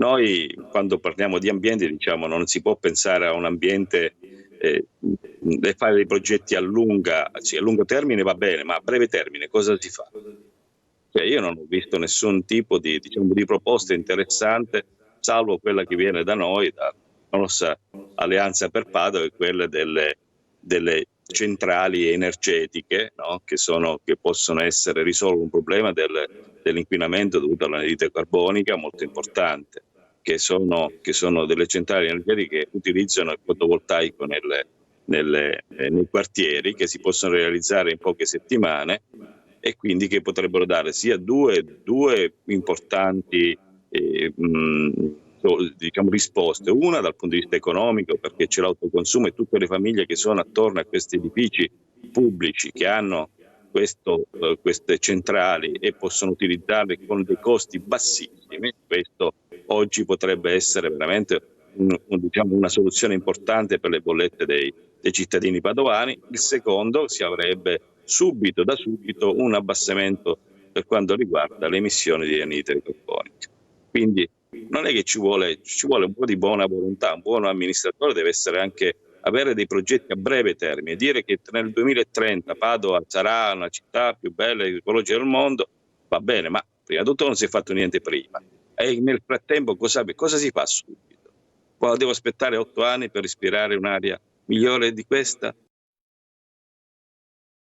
Noi quando parliamo di ambiente diciamo non si può pensare a un ambiente e fare dei progetti a lungo termine va bene, ma a breve termine cosa si fa? Cioè io non ho visto nessun tipo di diciamo di proposta interessante, salvo quella che viene da noi, da nostra Alleanza per Padova, e quelle delle centrali energetiche, no, che possono risolvere un problema dell'inquinamento dovuto all'anidride carbonica molto importante, che sono delle centrali energetiche che utilizzano il fotovoltaico nei quartieri, che si possono realizzare in poche settimane e quindi che potrebbero dare sia due importanti diciamo risposte. Una dal punto di vista economico, perché c'è l'autoconsumo e tutte le famiglie che sono attorno a questi edifici pubblici che hanno queste centrali e possono utilizzarle con dei costi bassissimi. Questo oggi potrebbe essere veramente diciamo una soluzione importante per le bollette dei cittadini padovani. Il secondo, si avrebbe da subito un abbassamento per quanto riguarda le emissioni di anidride carbonica. Quindi non è che ci vuole un po' di buona volontà, un buon amministratore deve essere anche avere dei progetti a breve termine, dire che nel 2030 Padova sarà una città più bella e ecologica del mondo, va bene, ma prima di tutto non si è fatto niente prima. E nel frattempo cosa si fa subito? Devo aspettare 8 anni per respirare un'aria migliore di questa?